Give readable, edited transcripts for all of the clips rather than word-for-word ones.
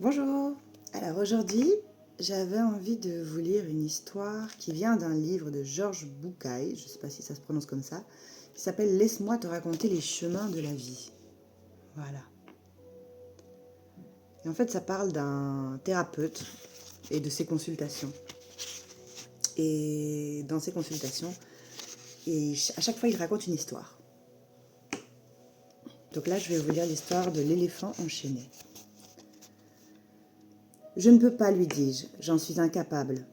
Bonjour. Alors aujourd'hui, j'avais envie de vous lire une histoire qui vient d'un livre de Georges Bucay, je ne sais pas si ça se prononce comme ça, qui s'appelle Laisse-moi te raconter les chemins de la vie. Voilà. Et en fait, ça parle d'un thérapeute et de ses consultations. Et dans ses consultations, à chaque fois, il raconte une histoire. Donc là, je vais vous lire l'histoire de l'éléphant enchaîné. « Je ne peux pas, lui dis-je, j'en suis incapable. »«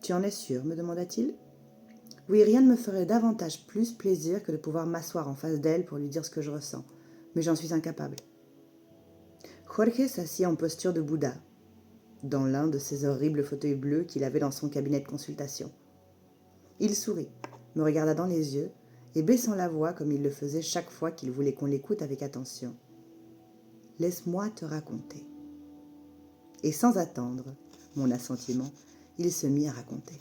Tu en es sûr ?» me demanda-t-il. « Oui, rien ne me ferait davantage plus plaisir que de pouvoir m'asseoir en face d'elle pour lui dire ce que je ressens, mais j'en suis incapable. » Jorge s'assit en posture de Bouddha, dans l'un de ces horribles fauteuils bleus qu'il avait dans son cabinet de consultation. Il sourit, me regarda dans les yeux et baissant la voix comme il le faisait chaque fois qu'il voulait qu'on l'écoute avec attention. « Laisse-moi te raconter. » Et sans attendre mon assentiment, il se mit à raconter.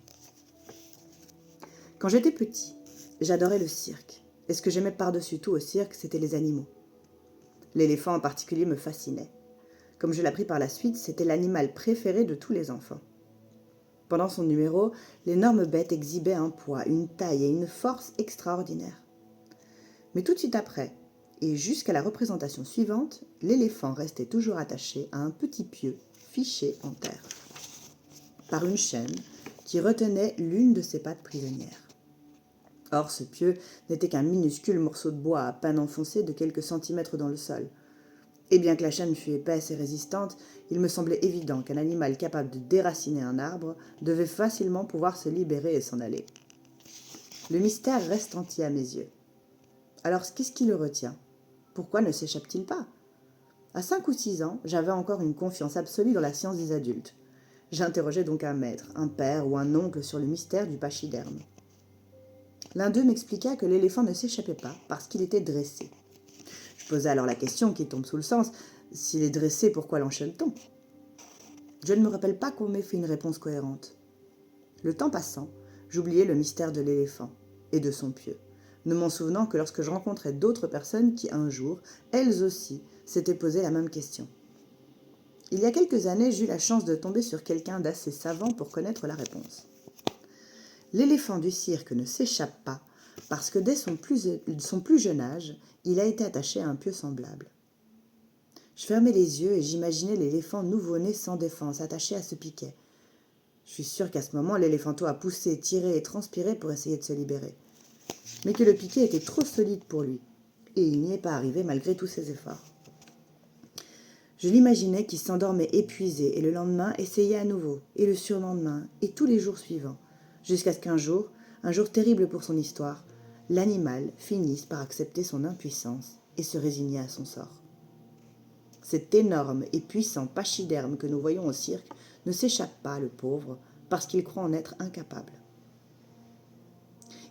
Quand j'étais petit, j'adorais le cirque, et ce que j'aimais par-dessus tout au cirque, c'était les animaux. L'éléphant en particulier me fascinait. Comme je l'appris par la suite, c'était l'animal préféré de tous les enfants. Pendant son numéro, l'énorme bête exhibait un poids, une taille et une force extraordinaires. Mais tout de suite après, et jusqu'à la représentation suivante, l'éléphant restait toujours attaché à un petit pieu fiché en terre, par une chaîne qui retenait l'une de ses pattes prisonnières. Or, ce pieu n'était qu'un minuscule morceau de bois à peine enfoncé de quelques centimètres dans le sol. Et bien que la chaîne fût épaisse et résistante, il me semblait évident qu'un animal capable de déraciner un arbre devait facilement pouvoir se libérer et s'en aller. Le mystère reste entier à mes yeux. Alors, qu'est-ce qui le retient ? Pourquoi ne s'échappe-t-il pas ? À 5 ou 6 ans, j'avais encore une confiance absolue dans la science des adultes. J'interrogeais donc un maître, un père ou un oncle sur le mystère du pachyderme. L'un d'eux m'expliqua que l'éléphant ne s'échappait pas parce qu'il était dressé. Je posai alors la question qui tombe sous le sens, s'il est dressé, pourquoi l'enchaîne-t-on ? Je ne me rappelle pas qu'on m'ait fait une réponse cohérente. Le temps passant, j'oubliais le mystère de l'éléphant et de son pieu, ne m'en souvenant que lorsque je rencontrais d'autres personnes qui, un jour, elles aussi, s'étaient posé la même question. Il y a quelques années, j'eus la chance de tomber sur quelqu'un d'assez savant pour connaître la réponse. L'éléphant du cirque ne s'échappe pas parce que dès son plus jeune âge, il a été attaché à un pieu semblable. Je fermai les yeux et j'imaginais l'éléphant nouveau-né sans défense, attaché à ce piquet. Je suis sûre qu'à ce moment, l'éléphanteau a poussé, tiré et transpiré pour essayer de se libérer. Mais que le piquet était trop solide pour lui, et il n'y est pas arrivé malgré tous ses efforts. Je l'imaginais qui s'endormait épuisé et le lendemain essayait à nouveau, et le surlendemain, et tous les jours suivants, jusqu'à ce qu'un jour, un jour terrible pour son histoire, l'animal finisse par accepter son impuissance et se résigner à son sort. Cet énorme et puissant pachyderme que nous voyons au cirque ne s'échappe pas, le pauvre, parce qu'il croit en être incapable.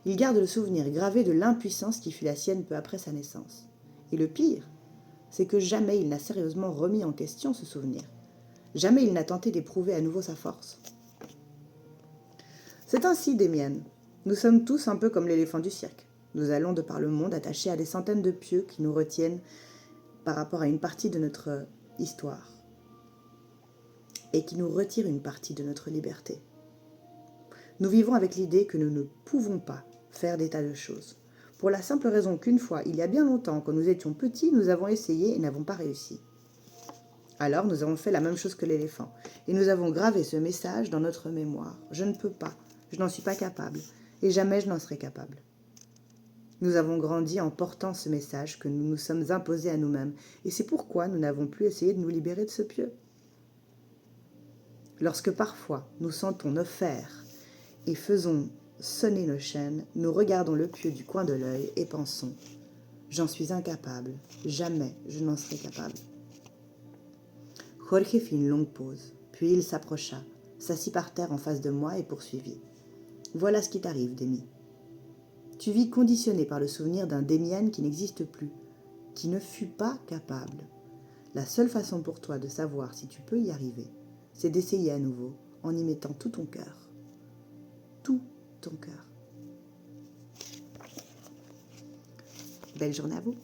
Il garde le souvenir gravé de l'impuissance qui fut la sienne peu après sa naissance. Et le pire, c'est que jamais il n'a sérieusement remis en question ce souvenir. Jamais il n'a tenté d'éprouver à nouveau sa force. C'est ainsi, des miennes. Nous sommes tous un peu comme l'éléphant du cirque. Nous allons de par le monde attachés à des centaines de pieux qui nous retiennent par rapport à une partie de notre histoire et qui nous retirent une partie de notre liberté. Nous vivons avec l'idée que nous ne pouvons pas faire des tas de choses, pour la simple raison qu'une fois, il y a bien longtemps, quand nous étions petits, nous avons essayé et n'avons pas réussi. Alors nous avons fait la même chose que l'éléphant, et nous avons gravé ce message dans notre mémoire. Je ne peux pas, je n'en suis pas capable, et jamais je n'en serai capable. Nous avons grandi en portant ce message que nous nous sommes imposés à nous-mêmes, et c'est pourquoi nous n'avons plus essayé de nous libérer de ce pieu. Lorsque parfois nous sentons nos fers et faisons sonner nos chaînes, nous regardons le pieu du coin de l'œil et pensons « J'en suis incapable, jamais je n'en serai capable ». Jorge fit une longue pause, puis il s'approcha, s'assit par terre en face de moi et poursuivit. « Voilà ce qui t'arrive, Demi. Tu vis conditionné par le souvenir d'un Demian qui n'existe plus, qui ne fut pas capable. La seule façon pour toi de savoir si tu peux y arriver, c'est d'essayer à nouveau en y mettant tout ton cœur. Tout ton cœur. » Belle journée à vous.